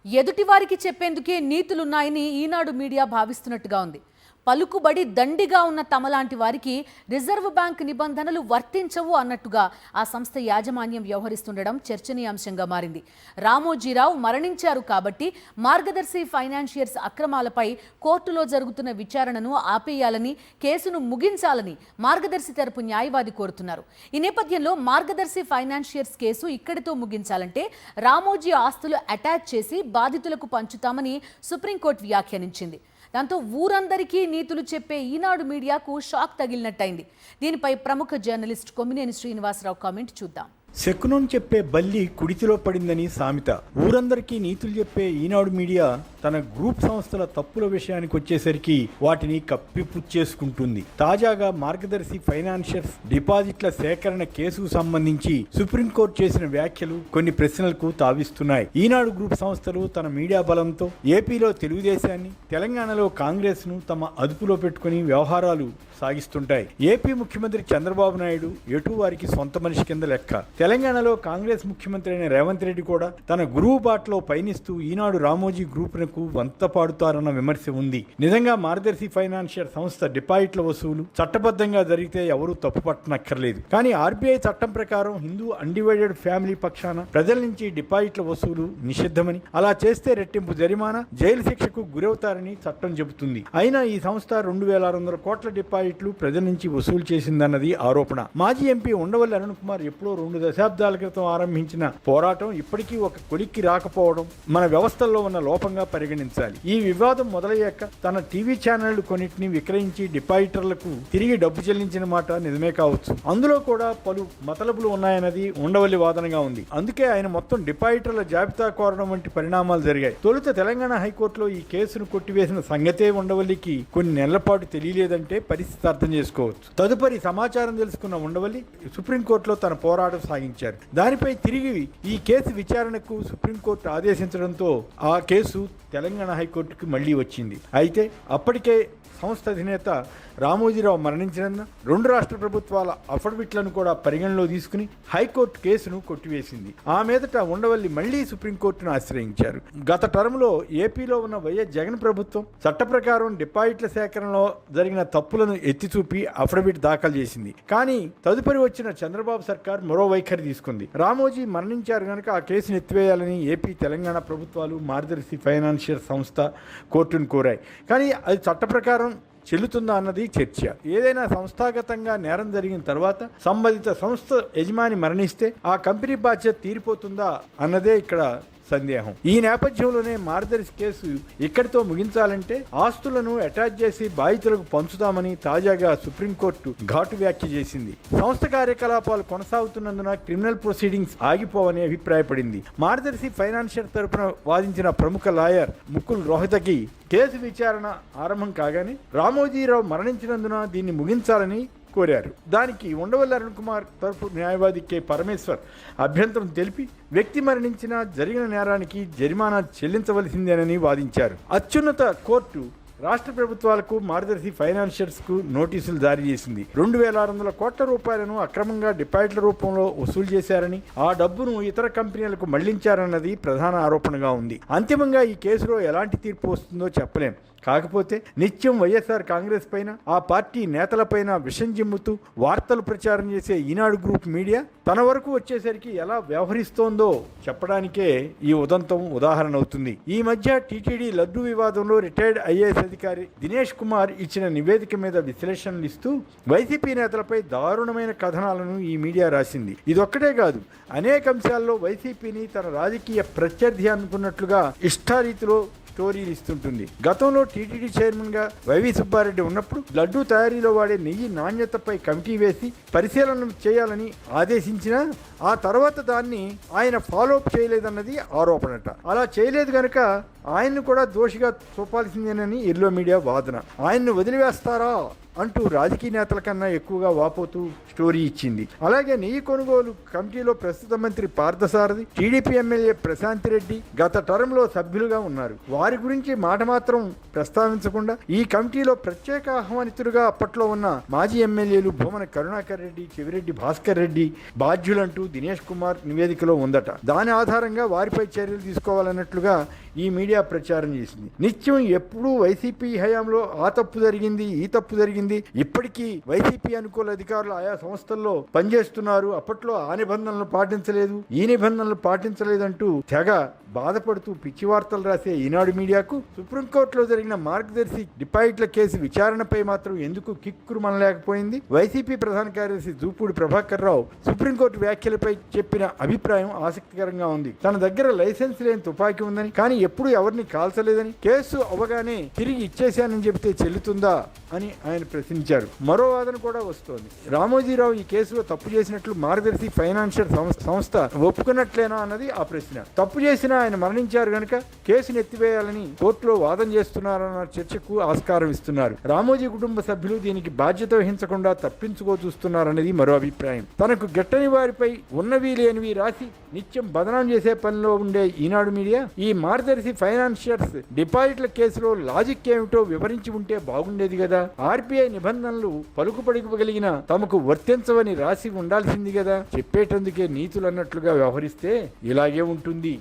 ఎదుటివారికి చెప్పేందుకే నీతులున్నాయని ఈనాడు మీడియా భావిస్తున్నట్టుగా ఉంది. పలుకుబడి దండిగా ఉన్న తమలాంటి వారికి రిజర్వ్ బ్యాంక్ నిబంధనలు వర్తించవు అన్నట్టుగా ఆ సంస్థ యాజమాన్యం వ్యవహరిస్తుండడం చర్చనీయాంశంగా మారింది. రామోజీరావు మరణించారు కాబట్టి మార్గదర్శి ఫైనాన్షియర్స్ అక్రమాలపై కోర్టులో జరుగుతున్న విచారణను ఆపేయాలని, కేసును ముగించాలని మార్గదర్శి తరపు న్యాయవాది కోరుతున్నారు. ఈ నేపథ్యంలో మార్గదర్శి ఫైనాన్షియర్స్ కేసు ఇక్కడితో ముగించాలంటే రామోజీ ఆస్తులు అటాచ్ చేసి బాధితులకు పంచుతామని సుప్రీంకోర్టు వ్యాఖ్యానించింది. దాంతో ఊరందరికీ నీతులు చెప్పే ఈనాడు మీడియాకు షాక్ తగిలినట్టయింది. దీనిపై ప్రముఖ జర్నలిస్ట్ కొమ్మినేని శ్రీనివాసరావు కామెంట్ చూద్దాం. శకునం చెప్పే బల్లి కుడితిలో పడిందని సామెత. ఊరందరికీ నీతులు చెప్పే ఈనాడు మీడియా తన గ్రూప్ సంస్థల తప్పుల విషయానికి వచ్చేసరికి వాటిని కప్పిపుచ్చేసుకుంటుంది. తాజాగా మార్గదర్శి ఫైనాన్షియర్స్ డిపాజిట్ల సేకరణ కేసుకు సంబంధించి సుప్రీంకోర్టు చేసిన వ్యాఖ్యలు కొన్ని ప్రశ్నలకు తావిస్తున్నాయి. ఈనాడు గ్రూప్ సంస్థలు తన మీడియా బలంతో ఏపీలో తెలుగుదేశాన్ని, తెలంగాణలో కాంగ్రెస్ ను తమ అదుపులో పెట్టుకుని వ్యవహారాలు సాగిస్తుంటాయి. ఏపీ ముఖ్యమంత్రి చంద్రబాబు నాయుడు ఎటు వారికి సొంత మనిషి కింద లెక్క. తెలంగాణలో కాంగ్రెస్ ముఖ్యమంత్రి అయిన రేవంత్ రెడ్డి కూడా తన గురువు బాటలో పయనిస్తూ ఈనాడు రామోజీ గ్రూపునకు వంత పాడుతారన్న విమర్శ ఉంది. నిజంగా మార్గదర్శి ఫైనాన్షియర్ సంస్థ డిపాజిట్ల వసూలు చట్టబద్ధంగా జరిగితే ఎవరూ తప్పు పట్టనక్కర్లేదు. కానీ ఆర్బీఐ చట్టం ప్రకారం హిందూ అన్డివైడెడ్ ఫ్యామిలీ పక్షాన ప్రజల నుంచి డిపాజిట్ల వసూలు నిషిద్ధమని, అలా చేస్తే రెట్టింపు జరిమానా, జైలు శిక్షకు గురవుతారని చట్టం చెబుతుంది. అయినా ఈ సంస్థ 2600 కోట్ల డిపాజిట్లు ప్రజల నుంచి వసూలు చేసిందన్నది ఆరోపణ. మాజీ ఎంపీ ఉండవల్లి అరుణ్ కుమార్ ఎప్పుడో 2 దశాబ్దాల క్రితం ఆరంభించిన పోరాటం ఇప్పటికీ ఒక కొలిక్కి రాకపోవడం మన వ్యవస్థల్లో ఉన్న లోపంగా పరిగణించాలి. ఈ వివాదం మొదలయ్యాక తన టీవీ ఛానళ్లు కొన్నిటిని విక్రయించి డిపాజిటర్లకు తిరిగి డబ్బు చెల్లించిన మాట నిజమే కావచ్చు. అందులో కూడా పలు మతలబులు ఉన్నాయన్నది ఉండవల్లి వాదనగా ఉంది. అందుకే ఆయన మొత్తం డిపాజిటర్ల జాబితా కోరడం వంటి పరిణామాలు జరిగాయి. తొలుత తెలంగాణ హైకోర్టులో ఈ కేసును కొట్టివేసిన సంగతే ఉండవల్లికి కొన్ని నెలల పాటు తెలియలేదంటే పరిస్థితి అర్థం చేసుకోవచ్చు. తదుపరి సమాచారం తెలుసుకున్న ఉండవల్లి సుప్రీంకోర్టులో తన పోరాటం సాగించారు. దానిపై తిరిగి ఈ కేసు విచారణకు సుప్రీంకోర్టు ఆదేశించడంతో ఆ కేసు తెలంగాణ హైకోర్టుకు మళ్లీ వచ్చింది. అయితే అప్పటికే సంస్థ అధినేత రామోజీరావు మరణించినందున 2 రాష్ట్ర ప్రభుత్వాల అఫిడవిట్లను కూడా పరిగణలో తీసుకుని హైకోర్టు కేసును కొట్టివేసింది. ఆ మీదట ఉండవల్లి మళ్లీ సుప్రీంకోర్టును ఆశ్రయించారు. గత టర్మ్లో ఏపీలో ఉన్న వైఎస్ జగన్ ప్రభుత్వం చట్ట ప్రకారం డిపాజిట్ల సేకరణలో జరిగిన తప్పులను ఎత్తి చూపి అఫిడవిట్ దాఖలు చేసింది. కానీ తదుపరి వచ్చిన చంద్రబాబు సర్కార్ మరో వైఖరి తీసుకుంది. రామోజీ మరణించారు కనుక ఆ కేసును ఎత్తివేయాలని ఏపీ, తెలంగాణ ప్రభుత్వాలు మార్గదర్శి ఫైనాన్షియర్ సంస్థ కోర్టును కోరాయి. కానీ అది చట్ట ప్రకారం చెల్లుతుందా అన్నది చర్చ. ఏదైనా సంస్థాగతంగా నేరం జరిగిన తర్వాత సంబంధిత సంస్థ యజమాని మరణిస్తే ఆ కంపెనీ బాధ్యత తీరిపోతుందా అన్నదే ఇక్కడ సందేహం. ఈ నేపథ్యంలోనే మార్గదర్శి కేసు ఇక్కడితో ముగించాలంటే ఆస్తులను అటాచ్ చేసి బాధితులకు పంచుతామని తాజాగా సుప్రీంకోర్టు ఘాటు వ్యాఖ్య చేసింది. సంస్థ కార్యకలాపాలు కొనసాగుతున్నందున క్రిమినల్ ప్రొసీడింగ్స్ ఆగిపోవని అభిప్రాయపడింది. మార్గదర్శి ఫైనాన్షియర్ తరపున వాదించిన ప్రముఖ లాయర్ ముకుల్ రోహతగి కేసు విచారణ ఆరంభం కాగానే రామోజీరావు మరణించినందున దీన్ని ముగించాలని కోరారు. దానికి ఉండవల్లి అరుణ్ కుమార్ తరఫు న్యాయవాది కె పరమేశ్వర్ అభ్యంతరం తెలిపి వ్యక్తి మరణించినా జరిగిన నేరానికి జరిమానా చెల్లించవలసిందేనని వాదించారు. అత్యున్నత కోర్టు రాష్ట్ర ప్రభుత్వాలకు, మార్గదర్శి ఫైనాన్షియర్స్కు నోటీసులు జారీ చేసింది. 2600 కోట్ల రూపాయలను అక్రమంగా డిపాజిట్ల రూపంలో వసూలు చేశారని, ఆ డబ్బును ఇతర కంపెనీలకు మళ్లించారన్నది ప్రధాన ఆరోపణగా ఉంది. అంతిమంగా ఈ కేసులో ఎలాంటి తీర్పు వస్తుందో చెప్పలేం. కాకపోతే నిత్యం వైఎస్ఆర్ కాంగ్రెస్ పైన, ఆ పార్టీ నేతలపైన విషం జిమ్ముతూ వార్తలు ప్రచారం చేసే ఈనాడు గ్రూప్ మీడియా తన వరకు వచ్చేసరికి ఎలా వ్యవహరిస్తోందో చెప్పడానికే ఈ ఉదంతం ఉదాహరణ అవుతుంది. ఈ మధ్య టీటీడీ లడ్డూ వివాదంలో రిటైర్డ్ ఐఏఎస్ అధికారి దినేష్ కుమార్ ఇచ్చిన నివేదిక మీద విశ్లేషణలు ఇస్తూ వైసీపీ నేతలపై దారుణమైన కథనాలను ఈ మీడియా రాసింది. ఇదొక్కటే కాదు, అనేక అంశాల్లో వైసీపీని తన రాజకీయ ప్రత్యర్థి అనుకున్నట్లుగా ఇష్టారీతిలో స్టోరీలు ఇస్తుంటుంది. గతంలో టీటీడీ చైర్మన్ గా వైవి సుబ్బారెడ్డి ఉన్నప్పుడు లడ్డూ తయారీలో వాడే నెయ్యి నాణ్యతపై కమిటీ వేసి పరిశీలన చేయాలని ఆదేశించినా ఆ తర్వాత దాన్ని ఆయన ఫాలోఅప్ చేయలేదన్నది ఆరోపణట. అలా చేయలేదు కనుక ఆయన్ను కూడా దోషిగా చూపాల్సిందేనని ఎల్లో మీడియా వాదన. ఆయన్ను వదిలివేస్తారా అంటూ రాజకీయ నేతల కన్నా ఎక్కువగా వాపోతూ స్టోరీ ఇచ్చింది. అలాగే నెయ్యి కొనుగోలు కమిటీలో ప్రస్తుత మంత్రి పార్థసారథి, టీడీపీ ఎమ్మెల్యే ప్రశాంత్ రెడ్డి గత టర్మ్లో సభ్యులుగా ఉన్నారు. వారి గురించి మాట మాత్రం ప్రస్తావించకుండా ఈ కమిటీలో ప్రత్యేక ఆహ్వానితులుగా అప్పట్లో ఉన్న మాజీ ఎమ్మెల్యేలు భూమన కరుణాకర్ రెడ్డి, చెవిరెడ్డి భాస్కర్ రెడ్డి బాధ్యులంటూ దినేష్ కుమార్ నివేదికలో ఉందట. దాని ఆధారంగా వారిపై చర్యలు తీసుకోవాలన్నట్లుగా ఈ మీడియా ప్రచారం చేసింది. నిత్యం ఎప్పుడూ వైసీపీ హయాంలో ఆ తప్పు జరిగింది, ఈ తప్పు జరిగింది, ఇప్పటికీ వైసీపీ అనుకూల అధికారులు ఆయా సంస్థల్లో పనిచేస్తున్నారు, అప్పట్లో ఆ నిబంధనలు పాటించలేదు, ఈ నిబంధనలు పాటించలేదంటూ తెగ బాధపడుతూ పిచ్చి వార్తలు రాసే ఈనాడు మీడియాకు సుప్రీంకోర్టులో జరిగిన మార్గదర్శి డిపాజిట్ల కేసు విచారణపై మాత్రం ఎందుకు కిక్కురుమనలేకపోయింది? వైసీపీ ప్రధాన కార్యదర్శి జూపూడి ప్రభాకర్ రావు సుప్రీంకోర్టు వ్యాఖ్యలపై చెప్పిన అభిప్రాయం ఆసక్తికరంగా ఉంది. తన దగ్గర లైసెన్స్ లేని తుపాకీ ఉందని, కానీ ఎప్పుడు ఎవరిని కాల్చలేదని, కేసు అవగానే తిరిగి ఇచ్చేశానని చెబితే చెల్లుతుందా అని ఆయన ప్రశ్నించారు. మరో వాదన కూడా వస్తోంది. రామోజీరావు ఈ కేసులో తప్పు చేసినట్లు మార్గదర్శి ఫైనాన్షియల్ సంస్థ ఒప్పుకున్నట్లేనా అన్నది ఆ ప్రశ్న. తప్పు చేసిన ఆయన మరణించారు గనుక కేసును ఎత్తివేయాలని కోర్టులో వాదన చేస్తున్నారన్న చర్చకు ఆస్కారం ఇస్తున్నారు. రామోజీ కుటుంబ సభ్యులు దీనికి బాధ్యత వహించకుండా తప్పించుకో చూస్తున్నారనేది మరో అభిప్రాయం. తనకు గిట్టని వారిపై ఉన్నవి లేనివి రాసి నిత్యం బదనాం చేసే పనిలో ఉండే ఈనాడు మీడియా ఈ మార్గదర్శి ఫైనాన్షియర్స్ డిపాజిట్ల కేసులో లాజిక్ ఏమిటో వివరించి ఉంటే బాగుండేది కదా. ఆర్బీఐ నిబంధనలు పలుకుపడిగలిగిన తమకు వర్తించవని రాసి ఉండాల్సింది కదా. చెప్పేటందుకే నీతులు అన్నట్లుగా వ్యవహరిస్తే ఇలాగే ఉంటుంది.